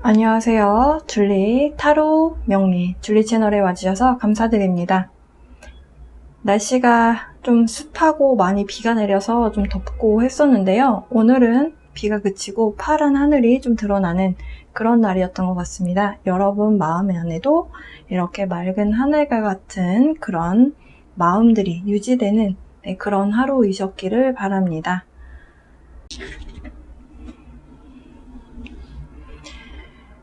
안녕하세요. 줄리 타로 명리 줄리 채널에 와주셔서 감사드립니다. 날씨가 좀 습하고 많이 비가 내려서 좀 덥고 했었는데요. 오늘은 비가 그치고 파란 하늘이 좀 드러나는 그런 날이었던 것 같습니다. 여러분 마음 안에도 이렇게 맑은 하늘과 같은 그런 마음들이 유지되는 그런 하루이셨기를 바랍니다.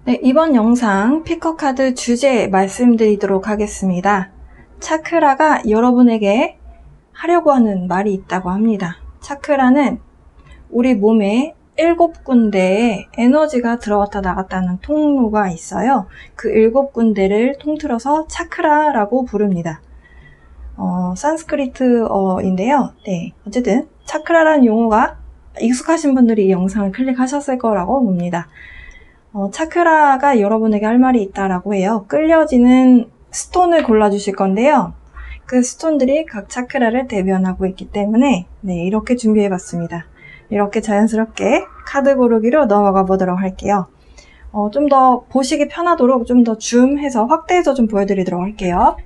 네, 이번 영상 피커카드 주제 말씀드리도록 하겠습니다. 차크라가 여러분에게 하려고 하는 말이 있다고 합니다. 차크라는 우리 몸에 7군데의 에너지가 들어갔다 나갔다는 통로가 있어요. 그 7군데를 통틀어서 차크라라고 부릅니다. 산스크리트어인데요. 네, 어쨌든 차크라라는 용어가 익숙하신 분들이 이 영상을 클릭하셨을 거라고 봅니다. 차크라가 여러분에게 할 말이 있다라고 해요. 끌려지는 스톤을 골라주실 건데요. 그 스톤들이 각 차크라를 대변하고 있기 때문에 이렇게 준비해봤습니다. 이렇게 자연스럽게 카드 고르기로 넘어가 보도록 할게요. 좀 더 보시기 편하도록 좀 더 줌해서 확대해서 좀 보여드리도록 할게요.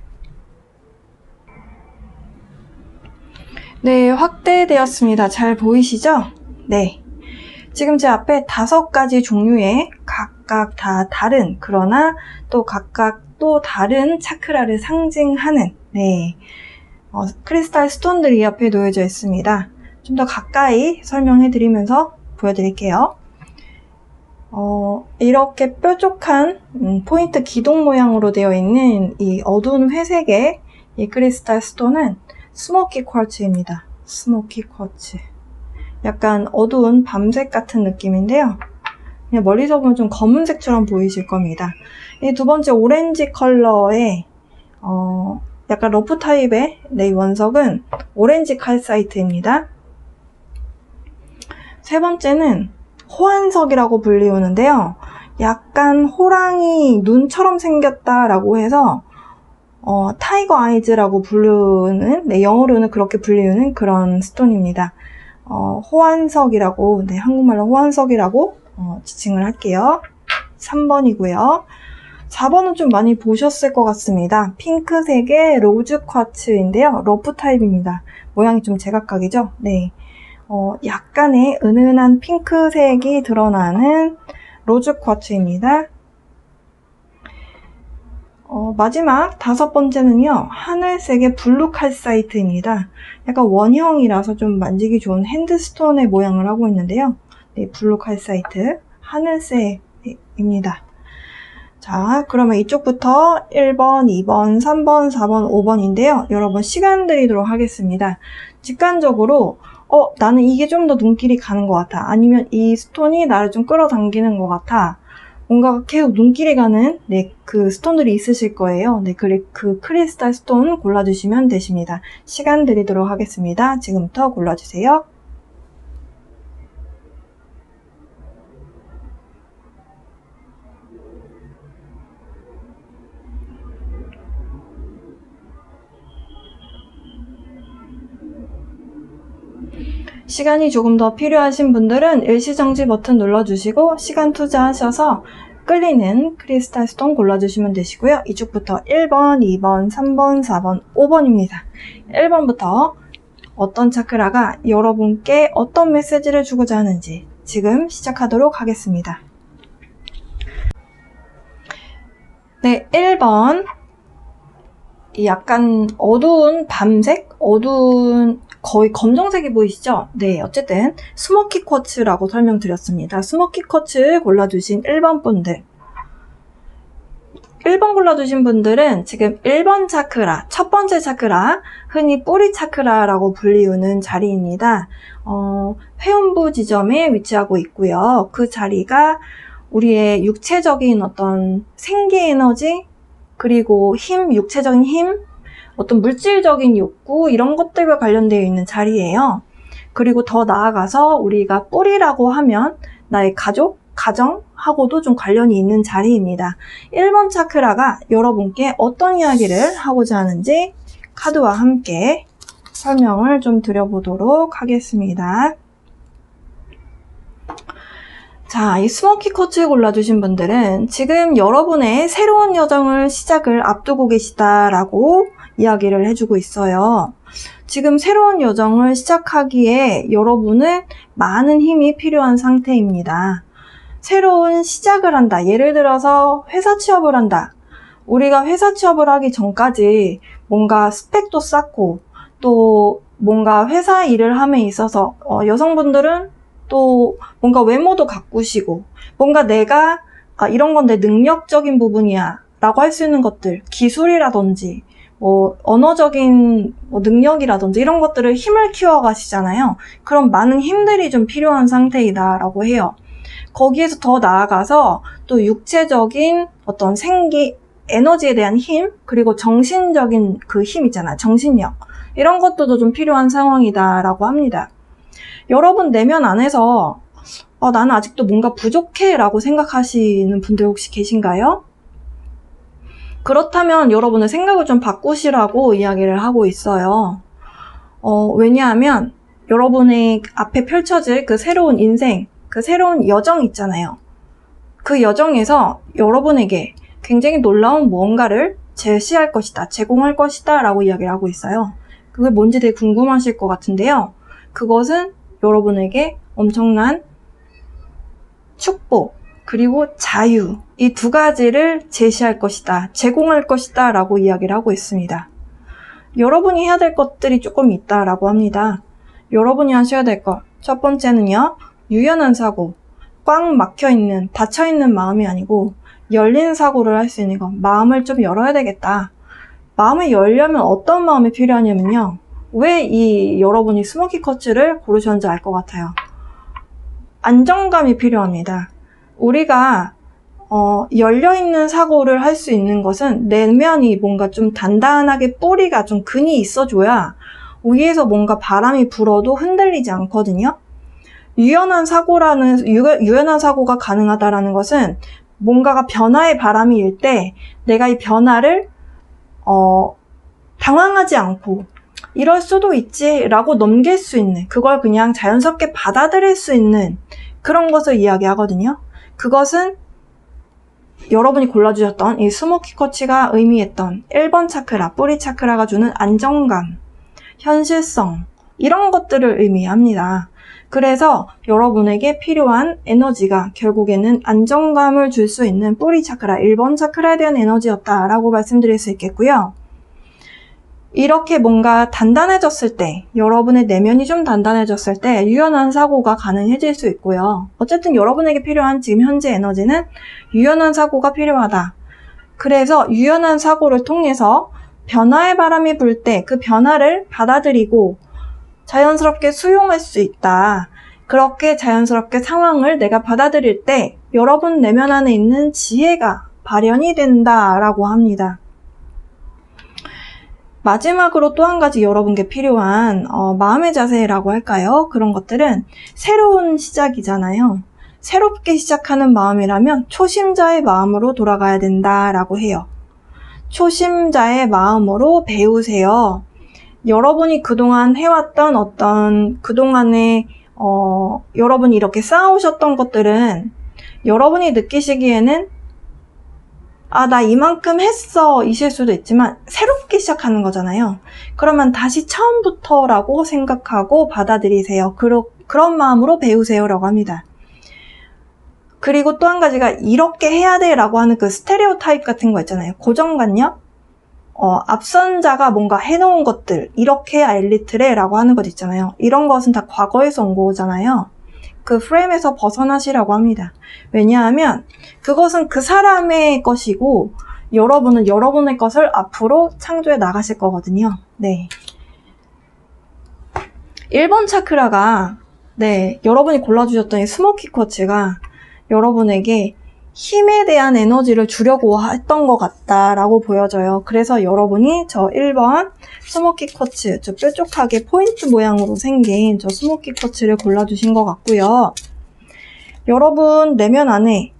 네, 확대되었습니다. 잘 보이시죠? 네. 지금 제 앞에 5가지 종류의 각각 다 다른 그러나 또 각각 또 다른 차크라를 상징하는 크리스탈 스톤들이 옆에 놓여져 있습니다. 좀 더 가까이 설명해 드리면서 보여드릴게요. 이렇게 뾰족한 포인트 기둥 모양으로 되어 있는 이 어두운 회색의 이 크리스탈 스톤은 스모키 쿼츠입니다. 스모키 쿼츠. 약간 어두운 밤색 같은 느낌인데요. 그냥 멀리서 보면 좀 검은색처럼 보이실 겁니다. 이 두 번째 오렌지 컬러의 약간 러프 타입의 원석은 오렌지 칼사이트입니다. 세 번째는 호환석이라고 불리우는데요. 약간 호랑이 눈처럼 생겼다라고 해서 타이거 아이즈라고 부르는 영어로는 그렇게 불리우는 그런 스톤입니다. 호환석이라고 한국말로 호환석이라고 지칭을 할게요. 3번이고요. 4번은 좀 많이 보셨을 것 같습니다. 핑크색의 로즈 쿼츠인데요. 러프 타입입니다. 모양이 좀 제각각이죠? 네. 약간의 은은한 핑크색이 드러나는 로즈 쿼츠입니다. 마지막 5번째는요. 하늘색의 블루 칼사이트입니다. 약간 원형이라서 좀 만지기 좋은 핸드스톤의 모양을 하고 있는데요. 네, 블루 칼사이트 하늘색입니다. 자, 그러면 이쪽부터 1번, 2번, 3번, 4번, 5번인데요. 여러분 시간 드리도록 하겠습니다. 직관적으로 나는 이게 좀 더 눈길이 가는 것 같아. 아니면 이 스톤이 나를 좀 끌어당기는 것 같아. 뭔가 계속 눈길이 가는 그 스톤들이 있으실 거예요. 그 크리스탈 스톤 골라주시면 되십니다. 시간 드리도록 하겠습니다. 지금부터 골라주세요. 시간이 조금 더 필요하신 분들은 일시정지 버튼 눌러주시고 시간 투자하셔서 끌리는 크리스탈 스톤 골라주시면 되시고요. 이쪽부터 1번, 2번, 3번, 4번, 5번입니다. 1번부터 어떤 차크라가 여러분께 어떤 메시지를 주고자 하는지 지금 시작하도록 하겠습니다. 네, 1번 약간 어두운 밤색? 어두운 거의 검정색이 보이시죠? 네, 어쨌든 스모키 쿼츠라고 설명드렸습니다. 스모키 쿼츠 골라주신 1번 분들 1번 골라주신 분들은 지금 1번 차크라, 첫 번째 차크라, 흔히 뿌리 차크라라고 불리우는 자리입니다. 회음부 지점에 위치하고 있고요. 그 자리가 우리의 육체적인 어떤 생기 에너지, 그리고 힘, 육체적인 힘, 어떤 물질적인 욕구 이런 것들과 관련되어 있는 자리예요. 그리고 더 나아가서 우리가 뿌리라고 하면 나의 가족, 가정하고도 좀 관련이 있는 자리입니다. 1번 차크라가 여러분께 어떤 이야기를 하고자 하는지 카드와 함께 설명을 좀 드려보도록 하겠습니다. 자, 이 스모키 쿼츠 골라주신 분들은 지금 여러분의 새로운 여정을 시작을 앞두고 계시다라고 이야기를 해주고 있어요. 지금 새로운 여정을 시작하기에 여러분은 많은 힘이 필요한 상태입니다. 새로운 시작을 한다. 예를 들어서 회사 취업을 한다. 우리가 회사 취업을 하기 전까지 뭔가 스펙도 쌓고 또 뭔가 회사 일을 함에 있어서 여성분들은 또 뭔가 외모도 가꾸시고 뭔가 내가 이런 건 내 능력적인 부분이야 라고 할 수 있는 것들, 기술이라든지 언어적인 능력이라든지 이런 것들을 힘을 키워가시잖아요. 그런 많은 힘들이 좀 필요한 상태이다 라고 해요. 거기에서 더 나아가서 또 육체적인 어떤 에너지에 대한 힘, 그리고 정신적인 그 힘 있잖아요. 정신력. 이런 것들도 좀 필요한 상황이다 라고 합니다. 여러분 내면 안에서 나는 아직도 뭔가 부족해 라고 생각하시는 분들 혹시 계신가요? 그렇다면 여러분의 생각을 좀 바꾸시라고 이야기를 하고 있어요. 왜냐하면 여러분의 앞에 펼쳐질 그 새로운 인생, 그 새로운 여정 있잖아요. 그 여정에서 여러분에게 굉장히 놀라운 무언가를 제시할 것이다, 제공할 것이다 라고 이야기를 하고 있어요. 그게 뭔지 되게 궁금하실 것 같은데요. 그것은 여러분에게 엄청난 축복, 그리고 자유, 이 두 가지를 제시할 것이다, 제공할 것이다 라고 이야기를 하고 있습니다. 여러분이 해야 될 것들이 조금 있다라고 합니다. 여러분이 하셔야 될 것, 첫 번째는요, 유연한 사고, 꽉 막혀있는, 닫혀있는 마음이 아니고 열린 사고를 할 수 있는 것, 마음을 좀 열어야 되겠다. 마음을 열려면 어떤 마음이 필요하냐면요, 왜 여러분이 스모키 쿼츠를 고르셨는지 알 것 같아요. 안정감이 필요합니다. 우리가 열려있는 사고를 할 수 있는 것은 내면이 뭔가 좀 단단하게 뿌리가 좀 근이 있어줘야 위에서 뭔가 바람이 불어도 흔들리지 않거든요. 유연한 사고가 가능하다라는 것은 뭔가가 변화의 바람이 일 때 내가 이 변화를 당황하지 않고 이럴 수도 있지 라고 넘길 수 있는, 그걸 그냥 자연스럽게 받아들일 수 있는 그런 것을 이야기하거든요. 그것은 여러분이 골라주셨던 이 스모키 쿼츠가 의미했던 1번 차크라, 뿌리 차크라가 주는 안정감, 현실성, 이런 것들을 의미합니다. 그래서 여러분에게 필요한 에너지가 결국에는 안정감을 줄 수 있는 뿌리 차크라, 1번 차크라에 대한 에너지였다라고 말씀드릴 수 있겠고요. 이렇게 뭔가 단단해졌을 때, 여러분의 내면이 좀 단단해졌을 때 유연한 사고가 가능해질 수 있고요. 어쨌든 여러분에게 필요한 지금 현재 에너지는 유연한 사고가 필요하다. 그래서 유연한 사고를 통해서 변화의 바람이 불 때 그 변화를 받아들이고 자연스럽게 수용할 수 있다. 그렇게 자연스럽게 상황을 내가 받아들일 때 여러분 내면 안에 있는 지혜가 발현이 된다라고 합니다. 마지막으로 또 한 가지 여러분께 필요한 마음의 자세라고 할까요? 그런 것들은 새로운 시작이잖아요. 새롭게 시작하는 마음이라면 초심자의 마음으로 돌아가야 된다라고 해요. 초심자의 마음으로 배우세요. 여러분이 그동안 해왔던 그동안에 여러분이 이렇게 쌓아오셨던 것들은 여러분이 느끼시기에는 나 이만큼 했어 이실 수도 있지만 새롭게 시작하는 거잖아요. 그러면 다시 처음부터라고 생각하고 받아들이세요. 그런 마음으로 배우세요 라고 합니다. 그리고 또 한 가지가 이렇게 해야 돼 라고 하는 그 스테레오타입 같은 거 있잖아요. 고정관념? 앞선 자가 뭔가 해놓은 것들, 이렇게 해야 엘리트래 라고 하는 것 있잖아요. 이런 것은 다 과거에서 온 거잖아요. 그 프레임에서 벗어나시라고 합니다. 왜냐하면 그것은 그 사람의 것이고 여러분은 여러분의 것을 앞으로 창조해 나가실 거거든요. 네. 1번 차크라가 여러분이 골라주셨던 이 스모키 쿼츠가 여러분에게 힘에 대한 에너지를 주려고 했던 것 같다라고 보여져요. 그래서 여러분이 저 1번 스모키 쿼츠, 저 뾰족하게 포인트 모양으로 생긴 저 스모키 쿼츠를 골라주신 것 같고요. 여러분 내면 안에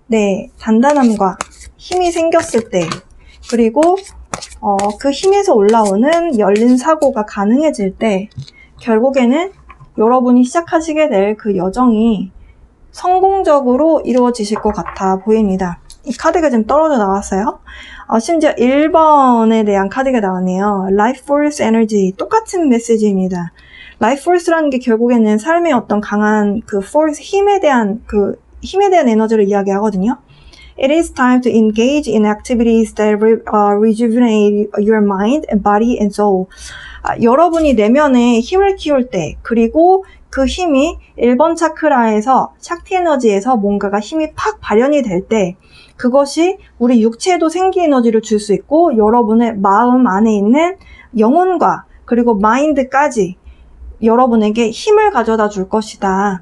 단단함과 힘이 생겼을 때, 그리고 그 힘에서 올라오는 열린 사고가 가능해질 때 결국에는 여러분이 시작하시게 될 그 여정이 성공적으로 이루어지실 것 같아 보입니다. 이 카드가 지금 떨어져 나왔어요. 심지어 1번에 대한 카드가 나왔네요. Life Force Energy. 똑같은 메시지입니다. Life Force라는 게 결국에는 삶의 어떤 강한 그 force, 힘에 대한 에너지를 이야기하거든요. It is time to engage in activities that rejuvenate your mind, body, and soul. 여러분이 내면에 힘을 키울 때, 그리고 그 힘이 1번 차크라에서, 샥티 에너지에서 뭔가가 힘이 팍 발현이 될 때, 그것이 우리 육체에도 생기 에너지를 줄 수 있고, 여러분의 마음 안에 있는 영혼과, 그리고 마인드까지 여러분에게 힘을 가져다 줄 것이다.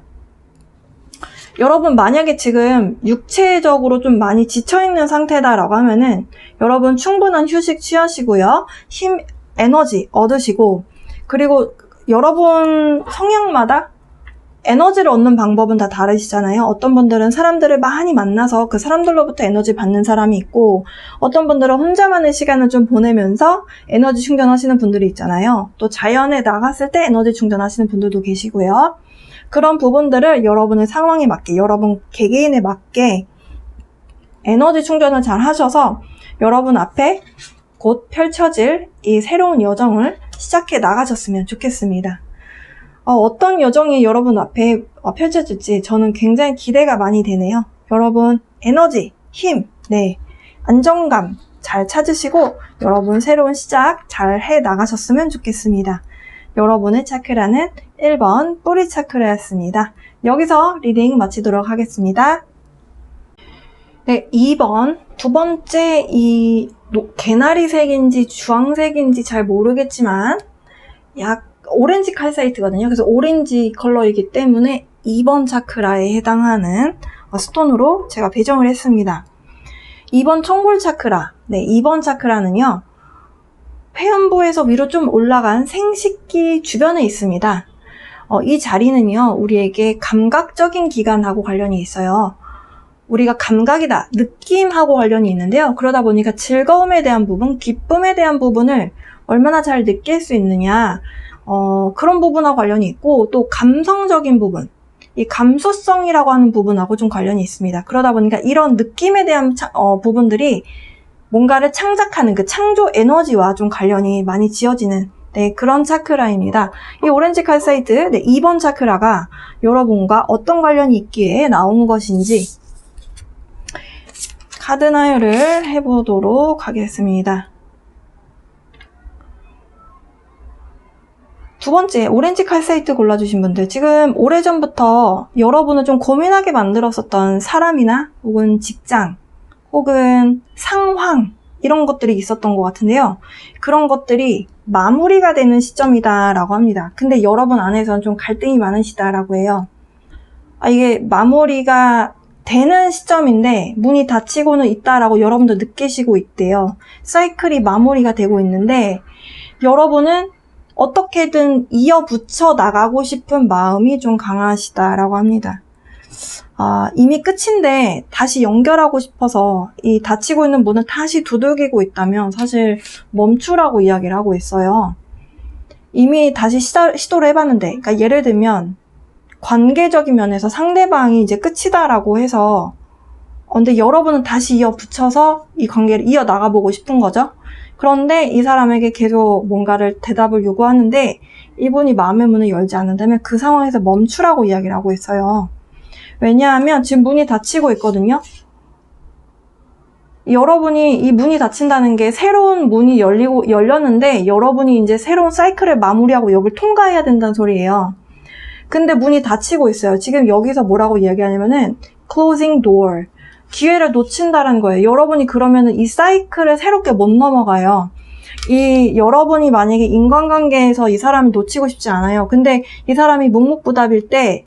여러분 만약에 지금 육체적으로 좀 많이 지쳐있는 상태다라고 하면은 여러분 충분한 휴식 취하시고요. 힘, 에너지 얻으시고, 그리고 여러분 성향마다 에너지를 얻는 방법은 다 다르시잖아요. 어떤 분들은 사람들을 많이 만나서 그 사람들로부터 에너지 받는 사람이 있고, 어떤 분들은 혼자만의 시간을 좀 보내면서 에너지 충전하시는 분들이 있잖아요. 또 자연에 나갔을 때 에너지 충전하시는 분들도 계시고요. 그런 부분들을 여러분의 상황에 맞게, 여러분 개개인에 맞게 에너지 충전을 잘 하셔서 여러분 앞에 곧 펼쳐질 이 새로운 여정을 시작해 나가셨으면 좋겠습니다. 어떤 여정이 여러분 앞에 펼쳐질지 저는 굉장히 기대가 많이 되네요. 여러분 에너지, 힘, 안정감 잘 찾으시고 여러분 새로운 시작 잘 해 나가셨으면 좋겠습니다. 여러분의 차크라는 1번 뿌리 차크라였습니다. 여기서 리딩 마치도록 하겠습니다. 2번 두 번째 이 개나리색인지 주황색인지 잘 모르겠지만 약 오렌지 칼사이트거든요. 그래서 오렌지 컬러이기 때문에 2번 차크라에 해당하는 스톤으로 제가 배정을 했습니다. 2번 청골 차크라. 2번 차크라는요. 회음부에서 위로 좀 올라간 생식기 주변에 있습니다. 이 자리는요. 우리에게 감각적인 기관하고 관련이 있어요. 우리가 감각이다, 느낌하고 관련이 있는데요. 그러다 보니까 즐거움에 대한 부분, 기쁨에 대한 부분을 얼마나 잘 느낄 수 있느냐, 그런 부분하고 관련이 있고, 또 감성적인 부분, 이 감수성이라고 하는 부분하고 좀 관련이 있습니다. 그러다 보니까 이런 느낌에 대한 부분들이 뭔가를 창작하는 그 창조 에너지와 좀 관련이 많이 지어지는 그런 차크라입니다. 이 오렌지 칼사이트 2번 차크라가 여러분과 어떤 관련이 있기에 나온 것인지 카드 나열을 해보도록 하겠습니다. 두 번째, 오렌지 칼사이트 골라주신 분들, 지금 오래전부터 여러분을 좀 고민하게 만들었었던 사람이나 혹은 직장 혹은 상황 이런 것들이 있었던 것 같은데요. 그런 것들이 마무리가 되는 시점이다 라고 합니다. 근데 여러분 안에서는 좀 갈등이 많으시다라고 해요. 이게 마무리가 되는 시점인데 문이 닫히고는 있다라고 여러분도 느끼시고 있대요. 사이클이 마무리가 되고 있는데 여러분은 어떻게든 이어붙여 나가고 싶은 마음이 좀 강하시다라고 합니다. 이미 끝인데 다시 연결하고 싶어서 이 닫히고 있는 문을 다시 두들기고 있다면 사실 멈추라고 이야기를 하고 있어요. 이미 다시 시도를 해봤는데, 그러니까 예를 들면 관계적인 면에서 상대방이 이제 끝이다라고 해서 근데 여러분은 다시 이어붙여서 이 관계를 이어나가보고 싶은 거죠. 그런데 이 사람에게 계속 뭔가를 대답을 요구하는데 이분이 마음의 문을 열지 않는다면 그 상황에서 멈추라고 이야기를 하고 있어요. 왜냐하면 지금 문이 닫히고 있거든요. 여러분이 이 문이 닫힌다는 게 새로운 문이 열렸는데 여러분이 이제 새로운 사이클을 마무리하고 여기를 통과해야 된다는 소리예요. 근데 문이 닫히고 있어요. 지금 여기서 뭐라고 이야기하냐면은 closing door. 기회를 놓친다는 거예요. 여러분이 그러면은 이 사이클을 새롭게 못 넘어가요. 여러분이 만약에 인간관계에서 이 사람을 놓치고 싶지 않아요. 근데 이 사람이 묵묵부답일 때,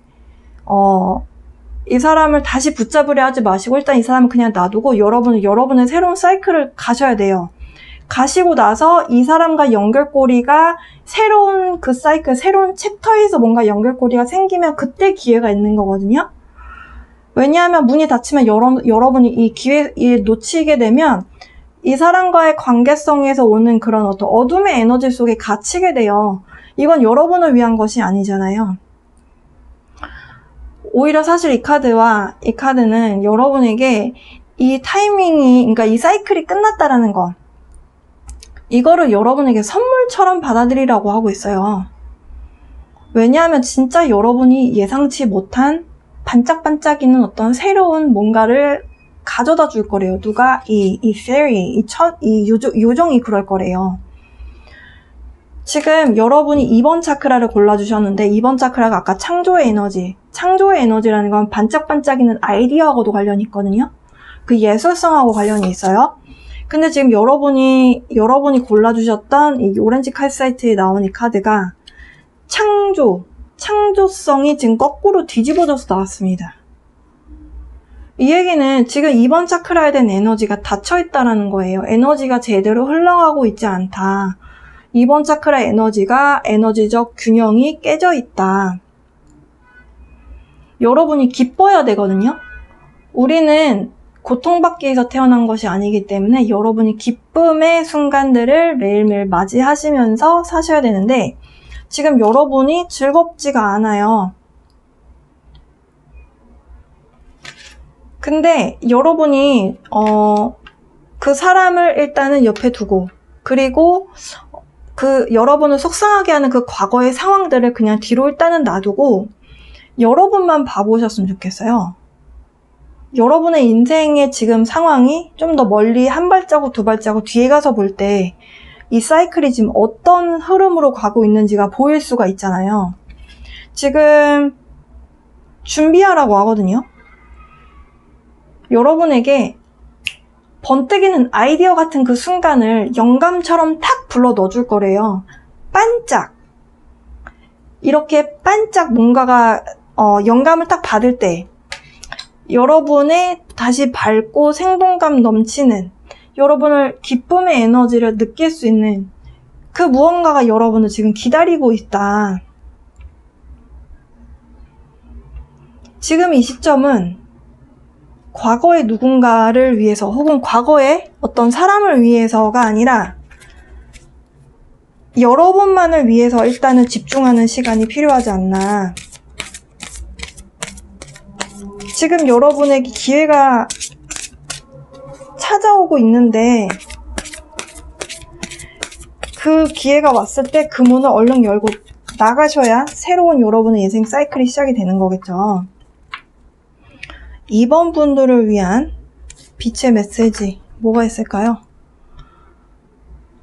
이 사람을 다시 붙잡으려 하지 마시고 일단 이 사람은 그냥 놔두고 여러분의 새로운 사이클을 가셔야 돼요. 가시고 나서 이 사람과 연결고리가 새로운 그 사이클, 새로운 챕터에서 뭔가 연결고리가 생기면 그때 기회가 있는 거거든요. 왜냐하면 문이 닫히면 여러분이 이 기회에 놓치게 되면 이 사람과의 관계성에서 오는 그런 어떤 어둠의 에너지 속에 갇히게 돼요. 이건 여러분을 위한 것이 아니잖아요. 오히려 사실 이 카드는 여러분에게 이 타이밍이, 그러니까 이 사이클이 끝났다라는 거, 이거를 여러분에게 선물처럼 받아들이라고 하고 있어요. 왜냐하면 진짜 여러분이 예상치 못한 반짝반짝이는 어떤 새로운 뭔가를 가져다 줄 거래요. 누가? 이 fairy, 이 요정이 그럴 거래요. 지금 여러분이 2번 차크라를 골라주셨는데 2번 차크라가 아까 창조의 에너지라는 건 반짝반짝이는 아이디어하고도 관련이 있거든요. 그 예술성하고 관련이 있어요. 근데 지금 여러분이 골라주셨던 이 오렌지 칼사이트에 나온 이 카드가 창조성이 지금 거꾸로 뒤집어져서 나왔습니다. 이 얘기는 지금 2번 차크라에 대한 에너지가 닫혀있다라는 거예요. 에너지가 제대로 흘러가고 있지 않다. 2번 차크라 에너지가 에너지적 균형이 깨져 있다. 여러분이 기뻐야 되거든요. 우리는 고통받기 위해서 태어난 것이 아니기 때문에 여러분이 기쁨의 순간들을 매일매일 맞이하시면서 사셔야 되는데 지금 여러분이 즐겁지가 않아요. 근데 여러분이 그 사람을 일단은 옆에 두고 그리고 그 여러분을 속상하게 하는 그 과거의 상황들을 그냥 뒤로 일단은 놔두고 여러분만 봐보셨으면 좋겠어요. 여러분의 인생의 지금 상황이 좀 더 멀리 한 발자국 두 발자국 뒤에 가서 볼 때 이 사이클이 지금 어떤 흐름으로 가고 있는지가 보일 수가 있잖아요. 지금 준비하라고 하거든요. 여러분에게 번뜩이는 아이디어 같은 그 순간을 영감처럼 탁 불러 넣어줄 거래요. 반짝. 이렇게 반짝 뭔가가 영감을 딱 받을 때 여러분의 다시 밝고 생동감 넘치는 여러분을 기쁨의 에너지를 느낄 수 있는 그 무언가가 여러분을 지금 기다리고 있다. 지금 이 시점은 과거의 누군가를 위해서 혹은 과거의 어떤 사람을 위해서가 아니라 여러분만을 위해서 일단은 집중하는 시간이 필요하지 않나. 지금 여러분에게 기회가 찾아오고 있는데 그 기회가 왔을 때 그 문을 얼른 열고 나가셔야 새로운 여러분의 인생 사이클이 시작이 되는 거겠죠. 2번 분들을 위한 빛의 메시지 뭐가 있을까요?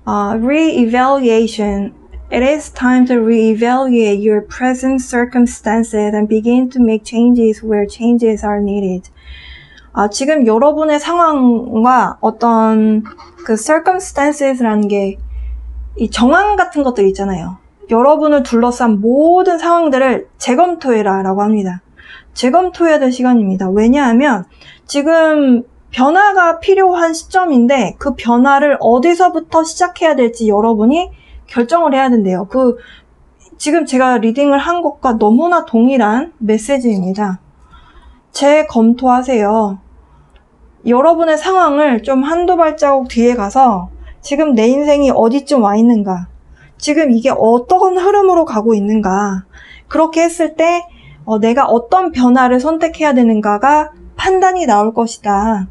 Re-evaluation. It is time to re-evaluate your present circumstances and begin to make changes where changes are needed. 지금 여러분의 상황과 어떤 그 circumstances라는 게 이 정황 같은 것들 있잖아요. 여러분을 둘러싼 모든 상황들을 재검토해라 라고 합니다. 재검토해야 될 시간입니다. 왜냐하면 지금 변화가 필요한 시점인데 그 변화를 어디서부터 시작해야 될지 여러분이 결정을 해야 된대요. 지금 제가 리딩을 한 것과 너무나 동일한 메시지입니다. 재검토하세요. 여러분의 상황을 좀 한두 발자국 뒤에 가서 지금 내 인생이 어디쯤 와 있는가, 지금 이게 어떤 흐름으로 가고 있는가, 그렇게 했을 때 내가 어떤 변화를 선택해야 되는가가 판단이 나올 것이다.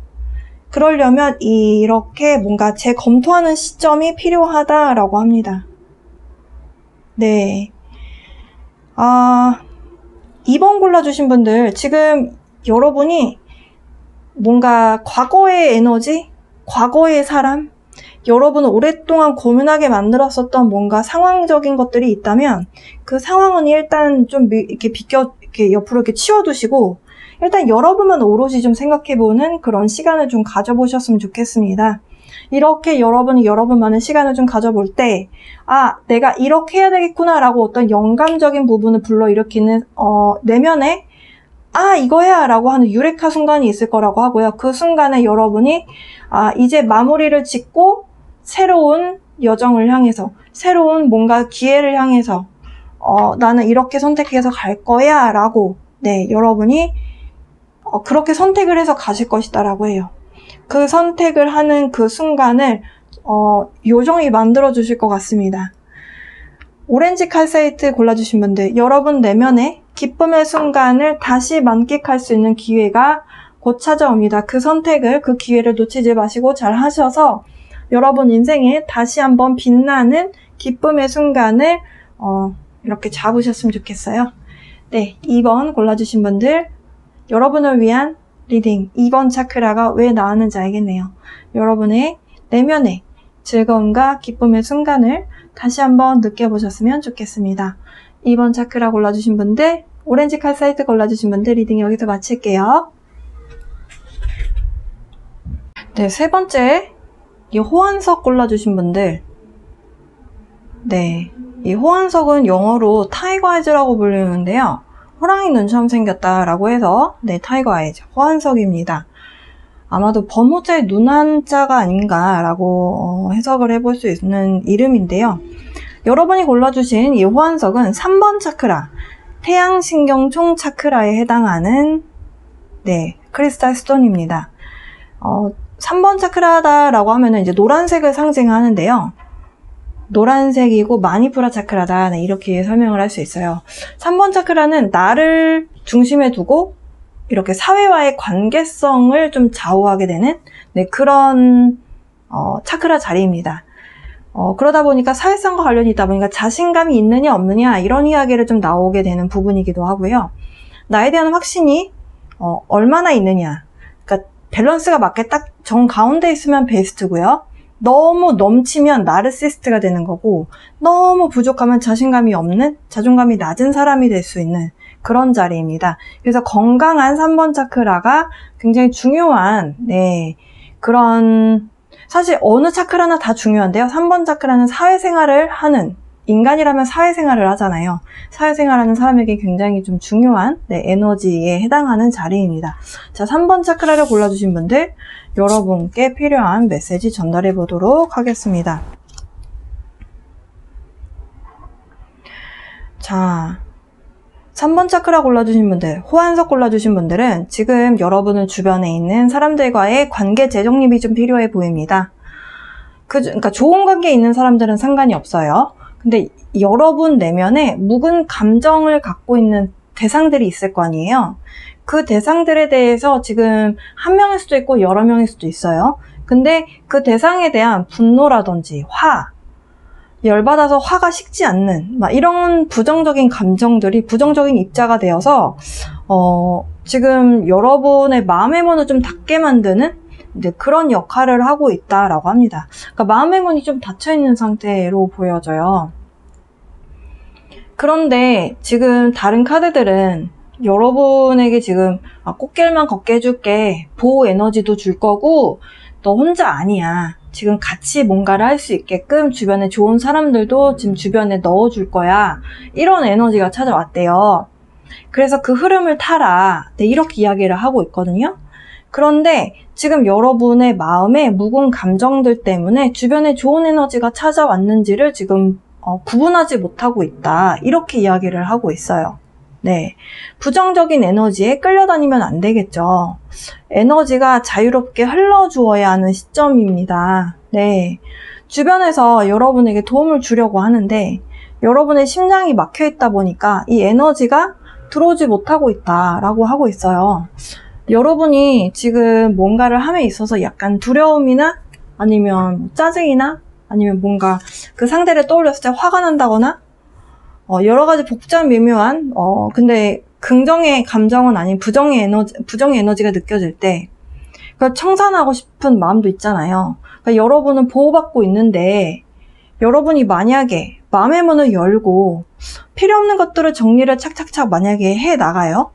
그러려면 이렇게 뭔가 재검토하는 시점이 필요하다라고 합니다. 네. 2번 골라주신 분들, 지금 여러분이 뭔가 과거의 에너지, 과거의 사람, 여러분을 오랫동안 고민하게 만들었었던 뭔가 상황적인 것들이 있다면 그 상황은 일단 좀 이렇게 이렇게 옆으로 이렇게 치워두시고 일단 여러분만 오롯이 좀 생각해보는 그런 시간을 좀 가져보셨으면 좋겠습니다. 이렇게 여러분이 여러분만의 시간을 좀 가져볼 때 내가 이렇게 해야 되겠구나 라고 어떤 영감적인 부분을 불러일으키는 내면에 이거야 라고 하는 유레카 순간이 있을 거라고 하고요. 그 순간에 여러분이 이제 마무리를 짓고 새로운 여정을 향해서, 새로운 뭔가 기회를 향해서 나는 이렇게 선택해서 갈 거야 라고 여러분이 그렇게 선택을 해서 가실 것이다 라고 해요. 그 선택을 하는 그 순간을 요정이 만들어 주실 것 같습니다. 오렌지 칼사이트 골라주신 분들, 여러분 내면에 기쁨의 순간을 다시 만끽할 수 있는 기회가 곧 찾아옵니다. 그 선택을, 그 기회를 놓치지 마시고 잘 하셔서 여러분 인생에 다시 한번 빛나는 기쁨의 순간을 이렇게 잡으셨으면 좋겠어요. 네, 2번 골라주신 분들, 여러분을 위한 리딩 2번 차크라가 왜 나왔는지 알겠네요. 여러분의 내면의 즐거움과 기쁨의 순간을 다시 한번 느껴보셨으면 좋겠습니다. 2번 차크라 골라주신 분들, 오렌지 칼사이트 골라주신 분들 리딩 여기서 마칠게요. 네, 세 번째, 이 호환석 골라주신 분들. 네, 이 호환석은 영어로 타이거 아이즈라고 불리는데요. 호랑이 눈처럼 생겼다라고 해서 네, 타이거 아이즈, 호환석입니다. 아마도 범호자의 눈한자가 아닌가라고 해석을 해볼 수 있는 이름인데요. 여러분이 골라주신 이 호환석은 3번 차크라, 태양신경총 차크라에 해당하는 네, 크리스탈 스톤입니다. 3번 차크라다라고 하면은 이제 노란색을 상징하는데요. 노란색이고 마니푸라 차크라다. 네, 이렇게 설명을 할 수 있어요. 3번 차크라는 나를 중심에 두고 이렇게 사회와의 관계성을 좀 좌우하게 되는 네, 그런 차크라 자리입니다. 그러다 보니까 사회성과 관련이 있다 보니까 자신감이 있느냐 없느냐 이런 이야기를 좀 나오게 되는 부분이기도 하고요. 나에 대한 확신이 얼마나 있느냐, 그러니까 밸런스가 맞게 딱 정 가운데 있으면 베스트고요. 너무 넘치면 나르시스트가 되는 거고, 너무 부족하면 자신감이 없는, 자존감이 낮은 사람이 될 수 있는 그런 자리입니다. 그래서 건강한 3번 차크라가 굉장히 중요한 네, 그런, 사실 어느 차크라나 다 중요한데요. 3번 차크라는 사회생활을 하는, 인간이라면 사회생활을 하잖아요. 사회생활하는 사람에게 굉장히 좀 중요한 네, 에너지에 해당하는 자리입니다. 자, 3번 차크라를 골라주신 분들, 여러분께 필요한 메시지 전달해 보도록 하겠습니다. 자, 3번 차크라 골라주신 분들, 호환석 골라주신 분들은 지금 여러분의 주변에 있는 사람들과의 관계 재정립이 좀 필요해 보입니다. 그러니까 좋은 관계에 있는 사람들은 상관이 없어요. 근데 여러분 내면에 묵은 감정을 갖고 있는 대상들이 있을 거 아니에요. 그 대상들에 대해서 지금 한 명일 수도 있고 여러 명일 수도 있어요. 근데 그 대상에 대한 분노라든지 열받아서 화가 식지 않는 막 이런 부정적인 감정들이 부정적인 입자가 되어서 지금 여러분의 마음의 문을 좀 닫게 만드는 이제 그런 역할을 하고 있다라고 합니다. 그러니까 마음의 문이 좀 닫혀 있는 상태로 보여져요. 그런데 지금 다른 카드들은 여러분에게 지금 꽃길만 걷게 해줄게, 보호 에너지도 줄 거고 너 혼자 아니야, 지금 같이 뭔가를 할 수 있게끔 주변에 좋은 사람들도 지금 주변에 넣어줄 거야, 이런 에너지가 찾아왔대요. 그래서 그 흐름을 타라, 네, 이렇게 이야기를 하고 있거든요. 그런데 지금 여러분의 마음에 묵은 감정들 때문에 주변에 좋은 에너지가 찾아왔는지를 지금 구분하지 못하고 있다, 이렇게 이야기를 하고 있어요. 네, 부정적인 에너지에 끌려다니면 안 되겠죠. 에너지가 자유롭게 흘러주어야 하는 시점입니다. 네, 주변에서 여러분에게 도움을 주려고 하는데 여러분의 심장이 막혀 있다 보니까 이 에너지가 들어오지 못하고 있다라고 하고 있어요. 여러분이 지금 뭔가를 함에 있어서 약간 두려움이나 아니면 짜증이나 아니면 뭔가 그 상대를 떠올렸을 때 화가 난다거나 여러 가지 복잡 미묘한 근데 긍정의 감정은 아닌 부정의 에너지가 느껴질 때 그러니까 청산하고 싶은 마음도 있잖아요. 그러니까 여러분은 보호받고 있는데 여러분이 만약에 마음의 문을 열고 필요 없는 것들을 정리를 착착착 만약에 해 나가요.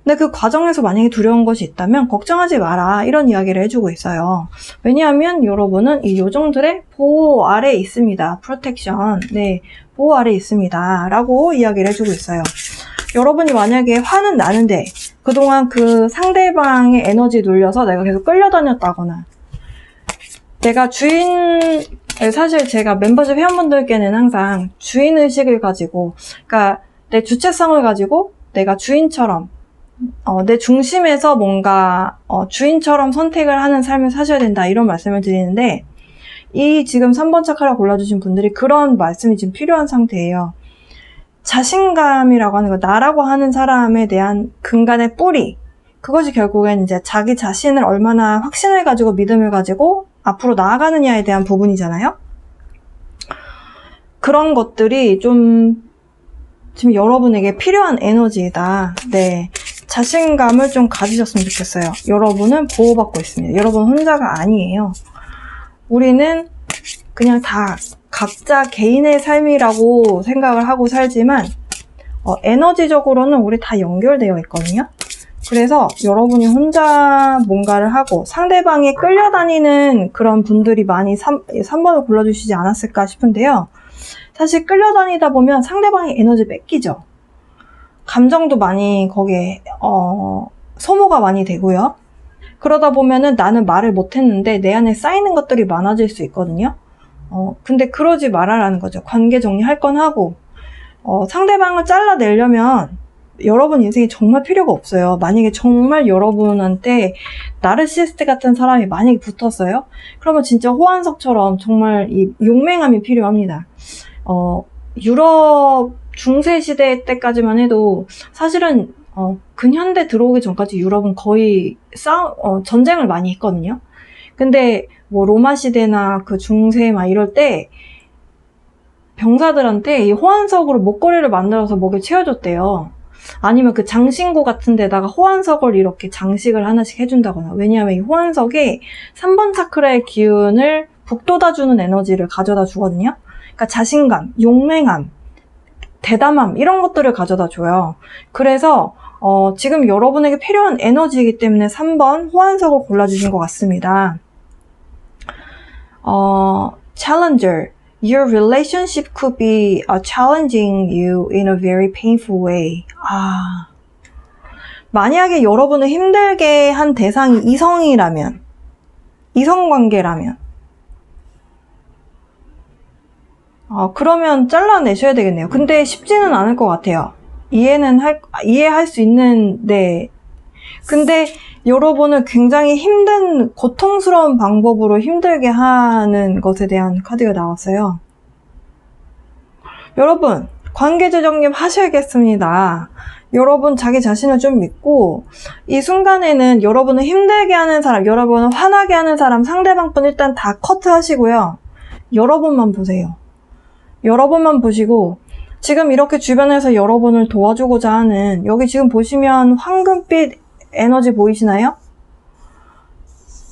근데 그 과정에서 만약에 두려운 것이 있다면 걱정하지 마라, 이런 이야기를 해주고 있어요. 왜냐하면 여러분은 이 요정들의 보호 아래에 있습니다. 프로텍션, 네, 보호 아래에 있습니다 라고 이야기를 해주고 있어요. 여러분이 만약에 화는 나는데 그동안 그 상대방의 에너지에 눌려서 내가 계속 끌려다녔다거나, 내가 사실 제가 멤버십 회원분들께는 항상 주인의식을 가지고, 그러니까 내 주체성을 가지고 내가 주인처럼 내 중심에서 뭔가 주인처럼 선택을 하는 삶을 사셔야 된다, 이런 말씀을 드리는데, 이 지금 3번 차크라 골라주신 분들이 그런 말씀이 지금 필요한 상태예요. 자신감이라고 하는 거, 나라고 하는 사람에 대한 근간의 뿌리, 그것이 결국엔 이제 자기 자신을 얼마나 확신을 가지고 믿음을 가지고 앞으로 나아가느냐에 대한 부분이잖아요. 그런 것들이 좀 지금 여러분에게 필요한 에너지이다. 네, 자신감을 좀 가지셨으면 좋겠어요. 여러분은 보호받고 있습니다. 여러분 혼자가 아니에요. 우리는 그냥 다 각자 개인의 삶이라고 생각을 하고 살지만 에너지적으로는 우리 다 연결되어 있거든요. 그래서 여러분이 혼자 뭔가를 하고 상대방에 끌려다니는 그런 분들이 많이 3번을 골라주시지 않았을까 싶은데요. 사실 끌려다니다 보면 상대방의 에너지 뺏기죠. 감정도 많이 거기에 소모가 많이 되고요. 그러다 보면은 나는 말을 못했는데 내 안에 쌓이는 것들이 많아질 수 있거든요. 근데 그러지 말아라는 거죠. 관계 정리할 건 하고 상대방을 잘라내려면 여러분 인생에 정말 필요가 없어요. 만약에 정말 여러분한테 나르시스트 같은 사람이 만약에 붙었어요? 그러면 진짜 호환석처럼 정말 이 용맹함이 필요합니다. 유럽 중세시대 때까지만 해도 사실은 근현대 들어오기 전까지 유럽은 거의 전쟁을 많이 했거든요. 근데 뭐 로마 시대나 그 중세 막 이럴 때 병사들한테 이 호환석으로 목걸이를 만들어서 목에 채워줬대요. 아니면 그 장신구 같은 데다가 호환석을 이렇게 장식을 하나씩 해준다거나. 왜냐하면 이 호환석이 3번 차크라의 기운을 북돋아주는 에너지를 가져다 주거든요. 그러니까 자신감, 용맹함, 대담함 이런 것들을 가져다 줘요. 그래서 지금 여러분에게 필요한 에너지이기 때문에 3번 호환석을 골라주신 것 같습니다. Challenger. Your relationship could be challenging you in a very painful way. 만약에 여러분을 힘들게 한 대상이 이성이라면, 이성관계라면, 그러면 잘라내셔야 되겠네요. 근데 쉽지는 않을 것 같아요. 이해할 수 있는데, 근데 여러분을 굉장히 힘든, 고통스러운 방법으로 힘들게 하는 것에 대한 카드가 나왔어요. 여러분, 관계 재정립 하셔야겠습니다. 여러분 자기 자신을 좀 믿고 이 순간에는 여러분을 힘들게 하는 사람, 여러분을 화나게 하는 사람, 상대방분 일단 다 커트하시고요. 여러분만 보세요. 여러분만 보시고 지금 이렇게 주변에서 여러분을 도와주고자 하는, 여기 지금 보시면 황금빛 에너지 보이시나요?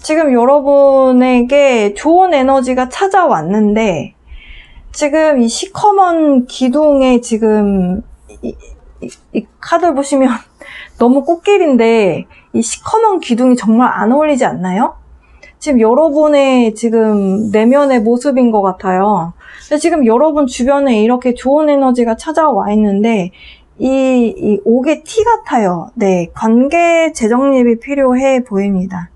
지금 여러분에게 좋은 에너지가 찾아왔는데 지금 이 시커먼 기둥에 지금 이 카드를 보시면 너무 꽃길인데 이 시커먼 기둥이 정말 안 어울리지 않나요? 지금 여러분의 지금 내면의 모습인 것 같아요. 근데 지금 여러분 주변에 이렇게 좋은 에너지가 찾아와 있는데 이 옥의 티 같아요. 네, 관계 재정립이 필요해 보입니다.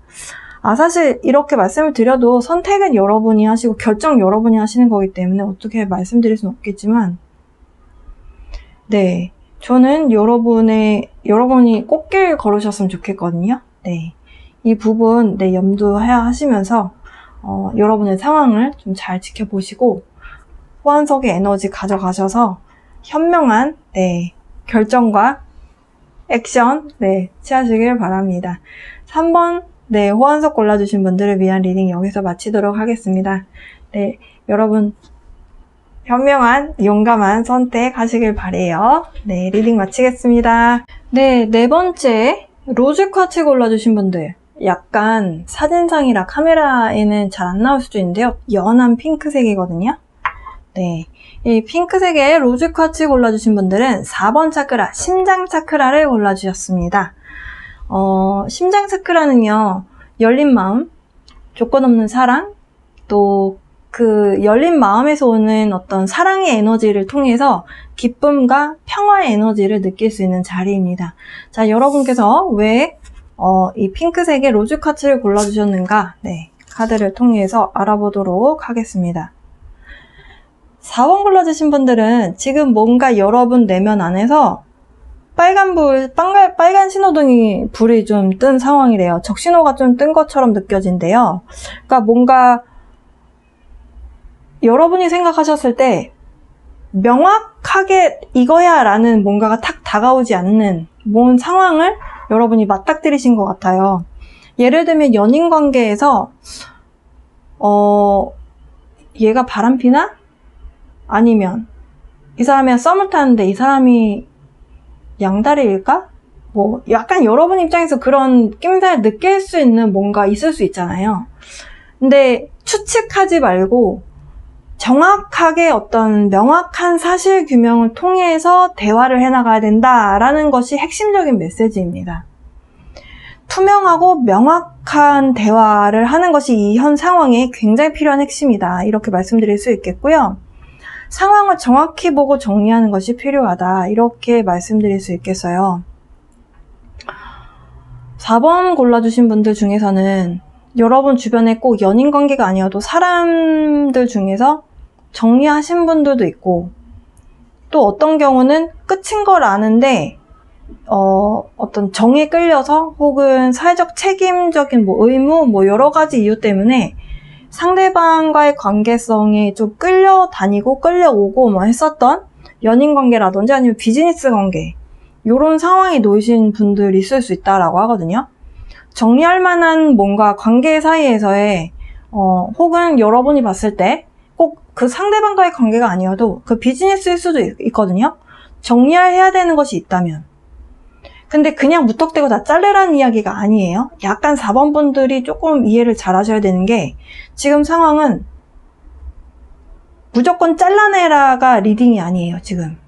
사실 이렇게 말씀을 드려도 선택은 여러분이 하시고 결정 여러분이 하시는 거기 때문에 어떻게 말씀드릴 수는 없겠지만, 네, 저는 여러분이 꽃길 걸으셨으면 좋겠거든요. 네, 이 부분 염두해야 하시면서 여러분의 상황을 좀 잘 지켜보시고 호환석의 에너지 가져가셔서 현명한 결정과 액션 취하시길 바랍니다. 3번 호환석 골라주신 분들을 위한 리딩 여기서 마치도록 하겠습니다. 네, 여러분 현명한 용감한 선택 하시길 바래요. 네, 리딩 마치겠습니다. 네, 네 번째 로즈 쿼츠 골라주신 분들, 약간 사진상이라 카메라에는 잘 안 나올 수도 있는데요. 연한 핑크색이거든요. 네, 이 핑크색의 로즈 쿼츠 골라주신 분들은 4번 차크라, 심장 차크라를 골라주셨습니다. 심장 차크라는요, 열린 마음, 조건 없는 사랑, 또 그 열린 마음에서 오는 어떤 사랑의 에너지를 통해서 기쁨과 평화의 에너지를 느낄 수 있는 자리입니다. 자, 여러분께서 왜 이 핑크색의 로즈 쿼츠를 골라주셨는가? 네, 카드를 통해서 알아보도록 하겠습니다. 4번 골라주신 분들은 지금 뭔가 여러분 내면 안에서 빨간 신호등이 불이 좀 뜬 상황이래요. 적신호가 좀 뜬 것처럼 느껴진대요. 그러니까 뭔가 여러분이 생각하셨을 때 명확하게 이거야 라는 뭔가가 탁 다가오지 않는 뭔 상황을 여러분이 맞닥뜨리신 것 같아요. 예를 들면 연인 관계에서 얘가 바람피나? 아니면 이 사람이랑 썸을 타는데 이 사람이 양다리일까? 뭐 약간 여러분 입장에서 그런 낌새를 느낄 수 있는 뭔가 있을 수 있잖아요. 근데 추측하지 말고 정확하게 어떤 명확한 사실 규명을 통해서 대화를 해나가야 된다라는 것이 핵심적인 메시지입니다. 투명하고 명확한 대화를 하는 것이 이 현 상황에 굉장히 필요한 핵심이다. 이렇게 말씀드릴 수 있겠고요. 상황을 정확히 보고 정리하는 것이 필요하다. 이렇게 말씀드릴 수 있겠어요. 4번 골라주신 분들 중에서는 여러분 주변에 꼭 연인 관계가 아니어도 사람들 중에서 정리하신 분들도 있고, 또 어떤 경우는 끝인 걸 아는데 어떤 정에 끌려서 혹은 사회적 책임적인 뭐 의무 뭐 여러 가지 이유 때문에 상대방과의 관계성에 좀 끌려다니고 끌려오고 뭐 했었던 연인 관계라든지 아니면 비즈니스 관계, 이런 상황에 놓이신 분들이 있을 수 있다라고 하거든요. 정리할 만한 뭔가 관계 사이에서의 혹은 여러분이 봤을 때 꼭 그 상대방과의 관계가 아니어도 그 비즈니스일 수도 있거든요. 정리해야 되는 것이 있다면. 근데 그냥 무턱대고 다 자르라는 이야기가 아니에요. 약간 4번 분들이 조금 이해를 잘 하셔야 되는 게, 지금 상황은 무조건 잘라내라가 리딩이 아니에요. 지금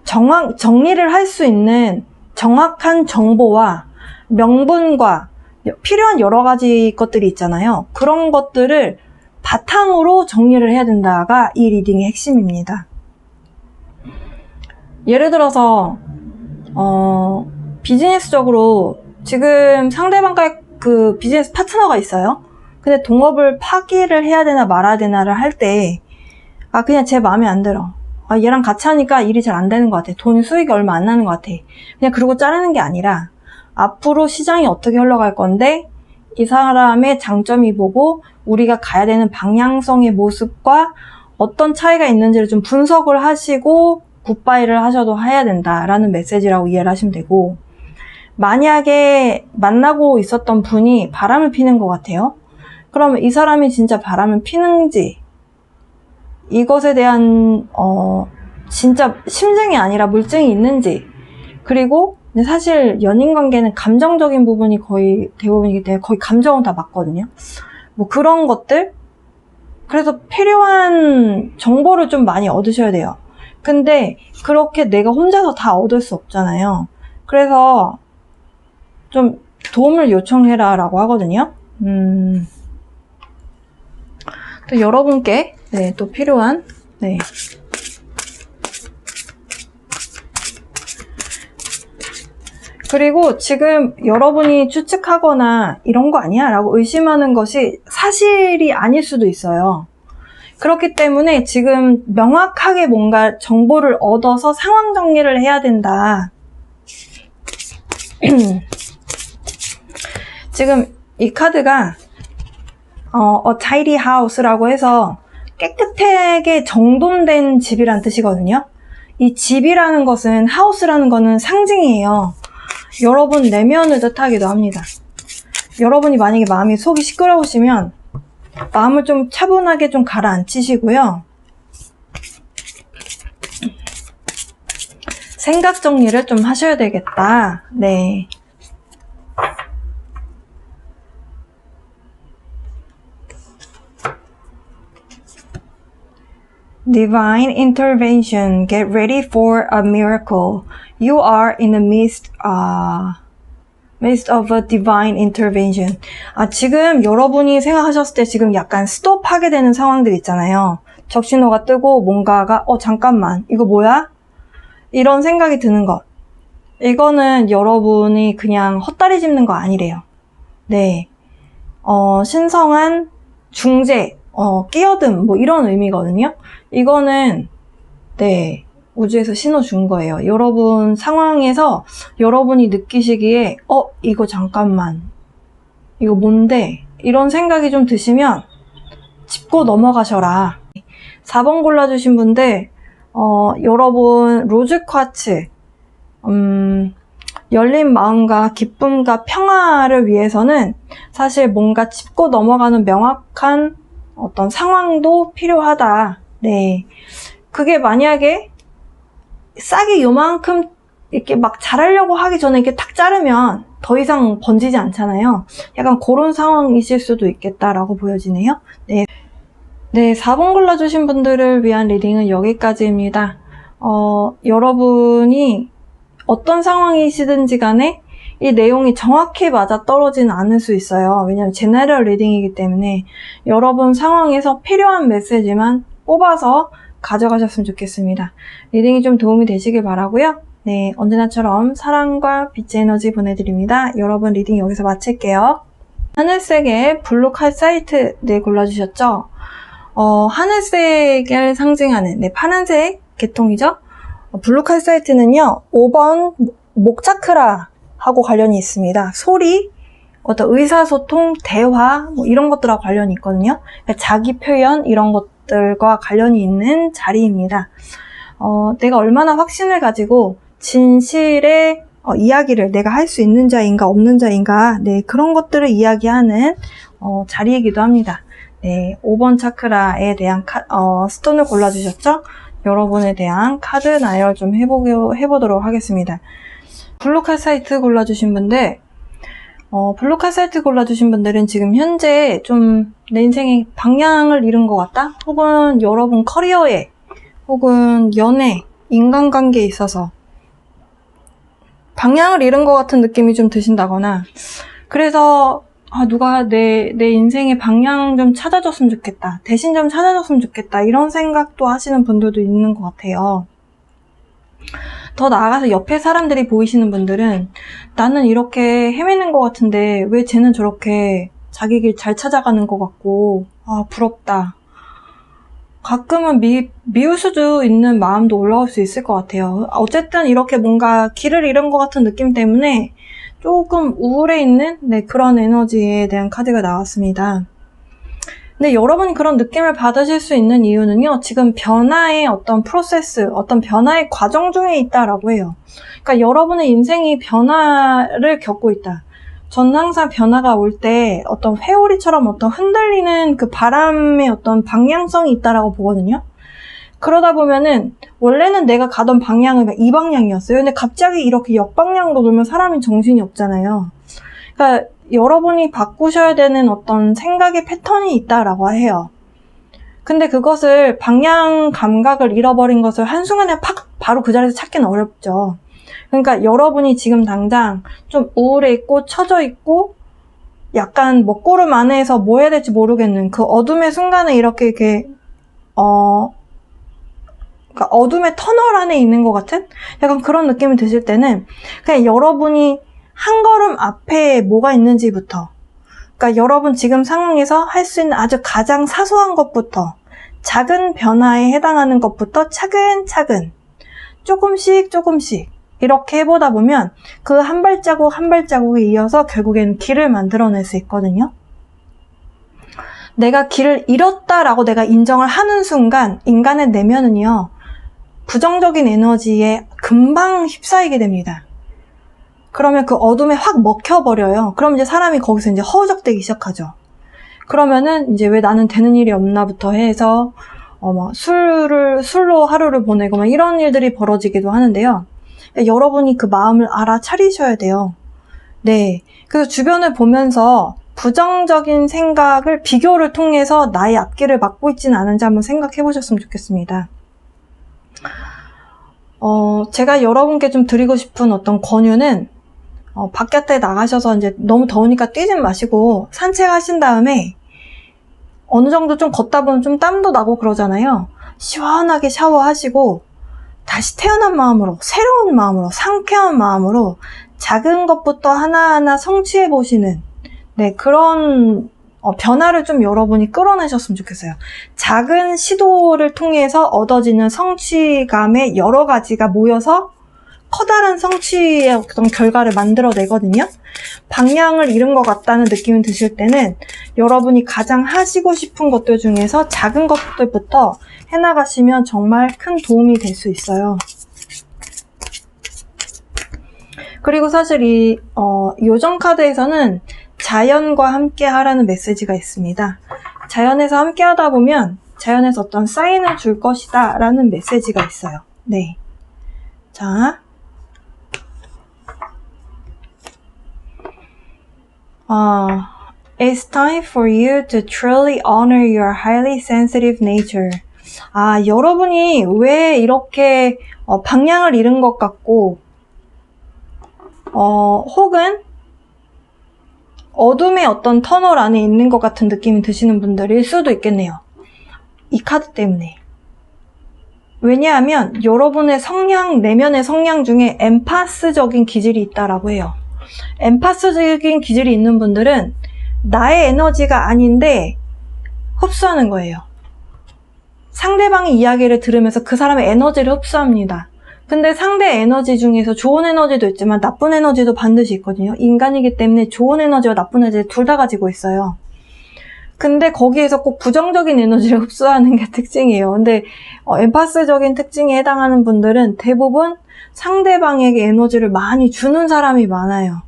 정리를 할 수 있는 정확한 정보와 명분과 필요한 여러 가지 것들이 있잖아요. 그런 것들을 바탕으로 정리를 해야 된다가 이 리딩의 핵심입니다. 예를 들어서 비즈니스적으로 지금 상대방과의 그 비즈니스 파트너가 있어요. 근데 동업을 파기를 해야 되나 말아야 되나를 할 때, 그냥 제 마음에 안 들어. 얘랑 같이 하니까 일이 잘 안 되는 것 같아. 수익이 얼마 안 나는 것 같아. 그냥 그러고 자르는 게 아니라, 앞으로 시장이 어떻게 흘러갈 건데, 이 사람의 장점이 보고 우리가 가야 되는 방향성의 모습과 어떤 차이가 있는지를 좀 분석을 하시고 굿바이를 하셔도 해야 된다라는 메시지라고 이해를 하시면 되고, 만약에 만나고 있었던 분이 바람을 피는 것 같아요. 그러면 이 사람이 진짜 바람을 피는지, 이것에 대한 진짜 심증이 아니라 물증이 있는지, 그리고 사실 연인 관계는 감정적인 부분이 거의 대부분이기 때문에 거의 감정은 다 맞거든요. 뭐 그런 것들, 그래서 필요한 정보를 좀 많이 얻으셔야 돼요. 근데 그렇게 내가 혼자서 다 얻을 수 없잖아요. 그래서 좀 도움을 요청해라 라고 하거든요. 또 여러분께 또 필요한 그리고 지금 여러분이 추측하거나 이런 거 아니야? 라고 의심하는 것이 사실이 아닐 수도 있어요. 그렇기 때문에 지금 명확하게 뭔가 정보를 얻어서 상황 정리를 해야 된다. 지금 이 카드가 a tidy house라고 해서 깨끗하게 정돈된 집이란 뜻이거든요. 이 집이라는 것은, house라는 거는 상징이에요. 여러분 내면을 뜻하기도 합니다. 여러분이 만약에 마음이 속이 시끄러우시면 마음을 좀 차분하게 좀 가라앉히시고요. 생각 정리를 좀 하셔야 되겠다. 네. Divine intervention. Get ready for a miracle. You are in the midst of a divine intervention. 지금 여러분이 생각하셨을 때 지금 약간 스톱하게 되는 상황들 있잖아요. 적신호가 뜨고 뭔가가 잠깐만 이거 뭐야? 이런 생각이 드는 것. 이거는 여러분이 그냥 헛다리 짚는 거 아니래요. 네. 신성한 중재, 끼어듦 뭐 이런 의미거든요. 이거는 우주에서 신호 준 거예요. 여러분 상황에서 여러분이 느끼시기에 이거 잠깐만 이거 뭔데? 이런 생각이 좀 드시면 짚고 넘어가셔라. 4번 골라주신 분들 여러분 로즈 쿼츠, 열린 마음과 기쁨과 평화를 위해서는 사실 뭔가 짚고 넘어가는 명확한 어떤 상황도 필요하다. 네. 그게 만약에 싹이 요만큼 이렇게 막 자라려고 하기 전에 이렇게 탁 자르면 더 이상 번지지 않잖아요. 약간 그런 상황이실 수도 있겠다라고 보여지네요. 네. 네, 4번 골라주신 분들을 위한 리딩은 여기까지입니다. 여러분이 어떤 상황이시든지 간에 이 내용이 정확히 맞아 떨어지는 않을 수 있어요. 왜냐하면 제너럴 리딩이기 때문에 여러분 상황에서 필요한 메시지만 뽑아서 가져가셨으면 좋겠습니다. 리딩이 좀 도움이 되시길 바라고요. 네, 언제나처럼 사랑과 빛의 에너지 보내드립니다. 여러분 리딩 여기서 마칠게요. 하늘색의 블루 칼사이트 네 골라주셨죠? 하늘색을 상징하는 네, 파란색 계통이죠? 블루 칼사이트는요, 5번 목차크라하고 관련이 있습니다. 소리, 어떤 의사소통, 대화, 뭐 이런 것들하고 관련이 있거든요. 그러니까 자기 표현, 이런 것들과 관련이 있는 자리입니다. 내가 얼마나 확신을 가지고 진실의 이야기를 내가 할 수 있는 자인가, 없는 자인가, 네, 그런 것들을 이야기하는 자리이기도 합니다. 네, 5번 차크라에 대한 스톤을 골라주셨죠? 여러분에 대한 카드 나열 좀 해보도록 하겠습니다. 블루 칼사이트 골라주신 분들, 블루 칼사이트 골라주신 분들은 지금 현재 좀 내 인생의 방향을 잃은 것 같다? 혹은 여러분 커리어에, 혹은 연애, 인간관계에 있어서 방향을 잃은 것 같은 느낌이 좀 드신다거나, 그래서 누가 내 인생의 방향 좀 찾아줬으면 좋겠다. 대신 좀 찾아줬으면 좋겠다. 이런 생각도 하시는 분들도 있는 것 같아요. 더 나아가서 옆에 사람들이 보이시는 분들은 나는 이렇게 헤매는 것 같은데 왜 쟤는 저렇게 자기 길 잘 찾아가는 것 같고 부럽다. 가끔은 미울 수도 있는 마음도 올라올 수 있을 것 같아요. 어쨌든 이렇게 뭔가 길을 잃은 것 같은 느낌 때문에 조금 우울해 있는 그런 에너지에 대한 카드가 나왔습니다. 근데 여러분이 그런 느낌을 받으실 수 있는 이유는요, 지금 변화의 어떤 프로세스, 어떤 변화의 과정 중에 있다라고 해요. 그러니까 여러분의 인생이 변화를 겪고 있다. 저는 항상 변화가 올 때 어떤 회오리처럼 어떤 흔들리는 그 바람의 어떤 방향성이 있다라고 보거든요. 그러다 보면은 원래는 내가 가던 방향은 이 방향이었어요. 근데 갑자기 이렇게 역방향으로 돌면 사람이 정신이 없잖아요. 그러니까 여러분이 바꾸셔야 되는 어떤 생각의 패턴이 있다라고 해요. 근데 그것을 방향 감각을 잃어버린 것을 한순간에 바로 그 자리에서 찾기는 어렵죠. 그러니까 여러분이 지금 당장 좀 우울해 있고 처져 있고 약간 먹구름 안에서 뭐 해야 될지 모르겠는 그 어둠의 순간에 이렇게 그러니까 어둠의 터널 안에 있는 것 같은 약간 그런 느낌이 드실 때는 그냥 여러분이 한 걸음 앞에 뭐가 있는지부터, 그러니까 여러분 지금 상황에서 할 수 있는 아주 가장 사소한 것부터, 작은 변화에 해당하는 것부터 차근차근 조금씩 이렇게 해보다 보면 그 한 발자국 한 발자국에 이어서 결국에는 길을 만들어낼 수 있거든요. 내가 길을 잃었다라고 내가 인정을 하는 순간 인간의 내면은요, 부정적인 에너지에 금방 휩싸이게 됩니다. 그러면 그 어둠에 확 먹혀버려요. 그럼 이제 사람이 거기서 이제 허우적대기 시작하죠. 그러면은 이제 왜 나는 되는 일이 없나부터 해서 술로 하루를 보내고 막 이런 일들이 벌어지기도 하는데요. 여러분이 그 마음을 알아차리셔야 돼요. 네. 그래서 주변을 보면서 부정적인 생각을 비교를 통해서 나의 앞길을 막고 있지는 않은지 한번 생각해 보셨으면 좋겠습니다. 제가 여러분께 좀 드리고 싶은 어떤 권유는 바깥에 나가셔서 이제 너무 더우니까 뛰진 마시고 산책하신 다음에 어느 정도 좀 걷다 보면 좀 땀도 나고 그러잖아요. 시원하게 샤워하시고 다시 태어난 마음으로, 새로운 마음으로, 상쾌한 마음으로 작은 것부터 하나하나 성취해 보시는 그런 변화를 좀 여러분이 끌어내셨으면 좋겠어요. 작은 시도를 통해서 얻어지는 성취감의 여러 가지가 모여서 커다란 성취의 어떤 결과를 만들어내거든요. 방향을 잃은 것 같다는 느낌이 드실 때는 여러분이 가장 하시고 싶은 것들 중에서 작은 것들부터 해나가시면 정말 큰 도움이 될 수 있어요. 그리고 사실 이 요정 카드에서는 자연과 함께 하라는 메시지가 있습니다. 자연에서 함께 하다 보면 자연에서 어떤 사인을 줄 것이다 라는 메시지가 있어요. 네. 자. It's time for you to truly honor your highly sensitive nature. 여러분이 왜 이렇게 방향을 잃은 것 같고 혹은 어둠의 어떤 터널 안에 있는 것 같은 느낌이 드시는 분들일 수도 있겠네요. 이 카드 때문에. 왜냐하면 여러분의 성향, 내면의 성향 중에 엠파스적인 기질이 있다라고 해요. 엠파스적인 기질이 있는 분들은 나의 에너지가 아닌데 흡수하는 거예요. 상대방의 이야기를 들으면서 그 사람의 에너지를 흡수합니다. 근데 상대 에너지 중에서 좋은 에너지도 있지만 나쁜 에너지도 반드시 있거든요. 인간이기 때문에 좋은 에너지와 나쁜 에너지 둘 다 가지고 있어요. 근데 거기에서 꼭 부정적인 에너지를 흡수하는 게 특징이에요. 근데 엠파스적인 특징에 해당하는 분들은 대부분 상대방에게 에너지를 많이 주는 사람이 많아요.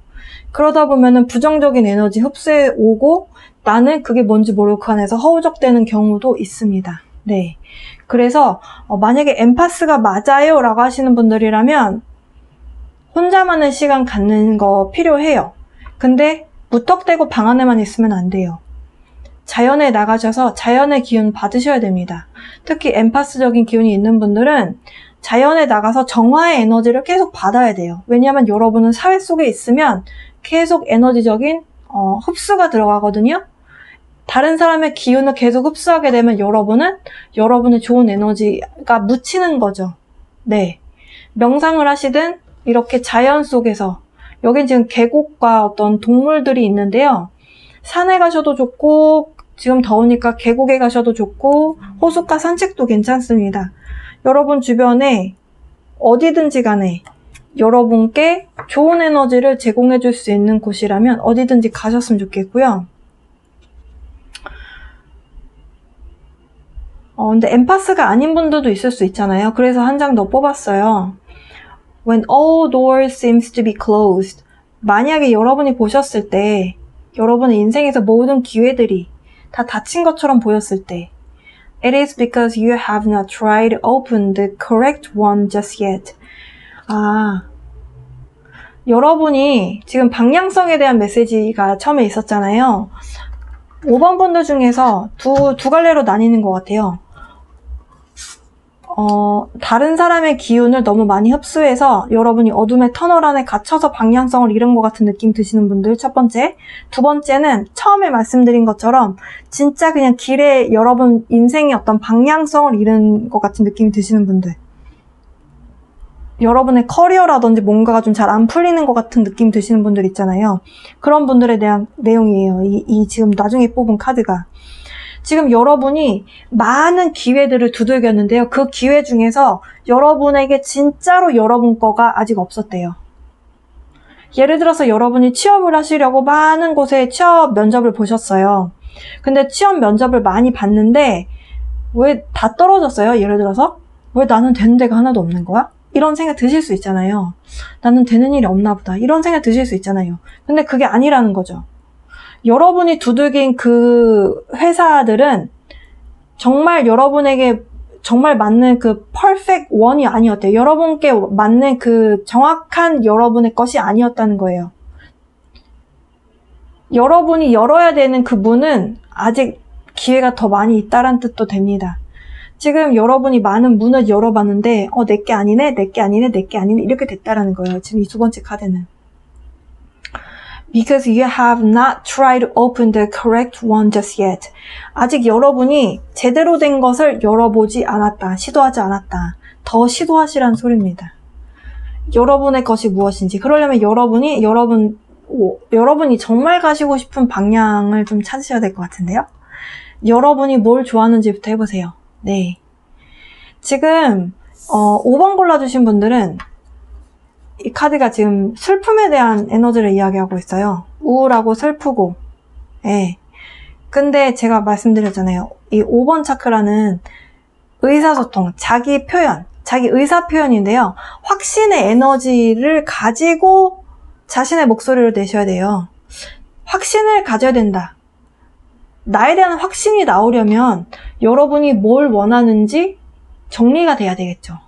그러다 보면은 부정적인 에너지 흡수해 오고 나는 그게 뭔지 모르고 그 안에서 허우적대는 경우도 있습니다. 네. 그래서 만약에 엠파스가 맞아요 라고 하시는 분들이라면 혼자만의 시간 갖는 거 필요해요. 근데 무턱대고 방 안에만 있으면 안 돼요. 자연에 나가셔서 자연의 기운 받으셔야 됩니다. 특히 엠파스적인 기운이 있는 분들은 자연에 나가서 정화의 에너지를 계속 받아야 돼요. 왜냐하면 여러분은 사회 속에 있으면 계속 에너지적인 흡수가 들어가거든요. 다른 사람의 기운을 계속 흡수하게 되면 여러분은 여러분의 좋은 에너지가 묻히는 거죠. 네. 명상을 하시든 이렇게 자연 속에서 여긴 지금 계곡과 어떤 동물들이 있는데요. 산에 가셔도 좋고 지금 더우니까 계곡에 가셔도 좋고 호숫가 산책도 괜찮습니다. 여러분 주변에 어디든지 간에 여러분께 좋은 에너지를 제공해 줄 수 있는 곳이라면 어디든지 가셨으면 좋겠고요. 근데 엠파스가 아닌 분들도 있을 수 있잖아요. 그래서 한 장 더 뽑았어요. When all doors seems to be closed. 만약에 여러분이 보셨을 때 여러분의 인생에서 모든 기회들이 다 닫힌 것처럼 보였을 때 It is because you have not tried to open the correct one just yet. 여러분이 지금 방향성에 대한 메시지가 처음에 있었잖아요. 5번 분들 중에서 두 갈래로 나뉘는 것 같아요. 다른 사람의 기운을 너무 많이 흡수해서 여러분이 어둠의 터널 안에 갇혀서 방향성을 잃은 것 같은 느낌 드시는 분들, 첫 번째. 두 번째는 처음에 말씀드린 것처럼 진짜 그냥 길에 여러분 인생의 어떤 방향성을 잃은 것 같은 느낌이 드시는 분들. 여러분의 커리어라든지 뭔가가 좀 잘 안 풀리는 것 같은 느낌 드시는 분들 있잖아요. 그런 분들에 대한 내용이에요. 이 지금 나중에 뽑은 카드가. 지금 여러분이 많은 기회들을 두들겼는데요. 그 기회 중에서 여러분에게 진짜로 여러분 거가 아직 없었대요. 예를 들어서 여러분이 취업을 하시려고 많은 곳에 취업 면접을 보셨어요. 근데 취업 면접을 많이 봤는데 왜 다 떨어졌어요? 예를 들어서 왜 나는 되는 데가 하나도 없는 거야? 이런 생각 드실 수 있잖아요. 나는 되는 일이 없나 보다. 이런 생각 드실 수 있잖아요. 근데 그게 아니라는 거죠. 여러분이 두들긴 그 회사들은 정말 여러분에게 정말 맞는 그 퍼펙트 원이 아니었대요. 여러분께 맞는 그 정확한 여러분의 것이 아니었다는 거예요. 여러분이 열어야 되는 그 문은 아직 기회가 더 많이 있다는 뜻도 됩니다. 지금 여러분이 많은 문을 열어봤는데 내게 아니네, 내게 아니네, 내게 아니네 이렇게 됐다라는 거예요. 지금 이 두 번째 카드는. Because you have not tried to open the correct one just yet. 아직 여러분이 제대로 된 것을 열어보지 않았다. 시도하지 않았다. 더 시도하시라는 소리입니다. 여러분의 것이 무엇인지. 그러려면 여러분이 정말 가시고 싶은 방향을 좀 찾으셔야 될 것 같은데요. 여러분이 뭘 좋아하는지부터 해보세요. 네. 지금 5번 골라주신 분들은 이 카드가 지금 슬픔에 대한 에너지를 이야기하고 있어요. 우울하고 슬프고. 예. 근데 제가 말씀드렸잖아요. 이 5번 차크라는 의사소통, 자기 표현, 자기 의사 표현인데요. 확신의 에너지를 가지고 자신의 목소리를 내셔야 돼요. 확신을 가져야 된다. 나에 대한 확신이 나오려면 여러분이 뭘 원하는지 정리가 돼야 되겠죠.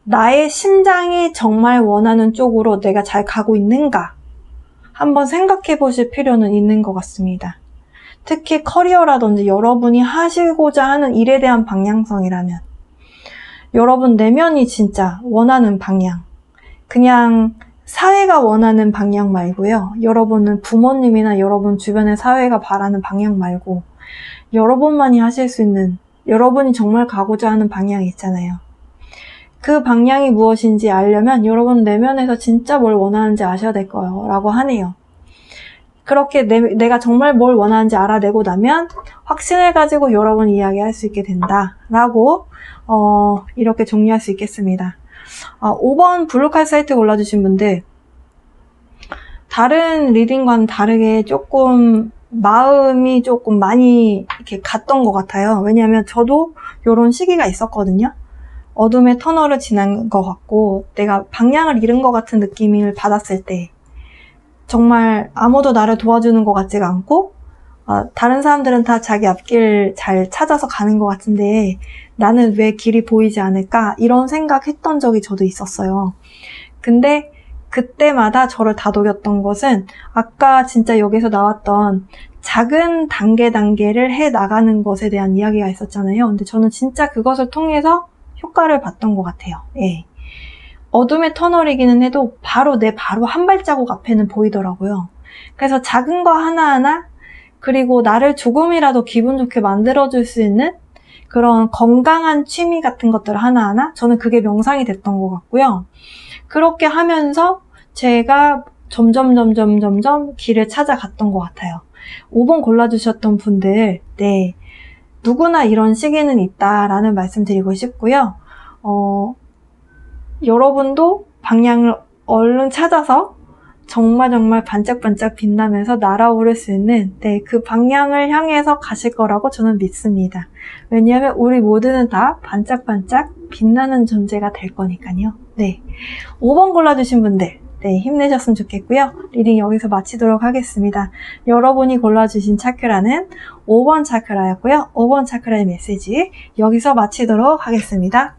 나의 심장이 정말 원하는 쪽으로 내가 잘 가고 있는가? 한번 생각해 보실 필요는 있는 것 같습니다. 특히 커리어라든지 여러분이 하시고자 하는 일에 대한 방향성이라면 여러분 내면이 진짜 원하는 방향, 그냥 사회가 원하는 방향 말고요. 여러분은 부모님이나 여러분 주변의 사회가 바라는 방향 말고 여러분만이 하실 수 있는, 여러분이 정말 가고자 하는 방향이 있잖아요. 그 방향이 무엇인지 알려면 여러분 내면에서 진짜 뭘 원하는지 아셔야 될 거라고 하네요. 그렇게 내가 정말 뭘 원하는지 알아내고 나면 확신을 가지고 여러분이 이야기할 수 있게 된다라고 이렇게 정리할 수 있겠습니다. 5번 블루칼 사이트 골라주신 분들, 다른 리딩과는 다르게 조금 마음이 조금 많이 이렇게 갔던 것 같아요. 왜냐하면 저도 이런 시기가 있었거든요. 어둠의 터널을 지난 것 같고 내가 방향을 잃은 것 같은 느낌을 받았을 때 정말 아무도 나를 도와주는 것 같지가 않고 다른 사람들은 다 자기 앞길 잘 찾아서 가는 것 같은데 나는 왜 길이 보이지 않을까? 이런 생각했던 적이 저도 있었어요. 근데 그때마다 저를 다독였던 것은 아까 진짜 여기서 나왔던 작은 단계를 해 나가는 것에 대한 이야기가 있었잖아요. 근데 저는 진짜 그것을 통해서 효과를 봤던 것 같아요. 예. 어둠의 터널이기는 해도 내 바로 한 발자국 앞에는 보이더라고요. 그래서 작은 거 하나하나, 그리고 나를 조금이라도 기분 좋게 만들어줄 수 있는 그런 건강한 취미 같은 것들 하나하나, 저는 그게 명상이 됐던 것 같고요. 그렇게 하면서 제가 점점 길을 찾아갔던 것 같아요. 5번 골라주셨던 분들, 네, 누구나 이런 시기는 있다라는 말씀 드리고 싶고요. 여러분도 방향을 얼른 찾아서 정말 반짝반짝 빛나면서 날아오를 수 있는 그 방향을 향해서 가실 거라고 저는 믿습니다. 왜냐하면 우리 모두는 다 반짝반짝 빛나는 존재가 될 거니까요. 네, 5번 골라주신 분들, 네, 힘내셨으면 좋겠고요. 리딩 여기서 마치도록 하겠습니다. 여러분이 골라주신 차크라는 5번 차크라였고요. 5번 차크라의 메시지 여기서 마치도록 하겠습니다.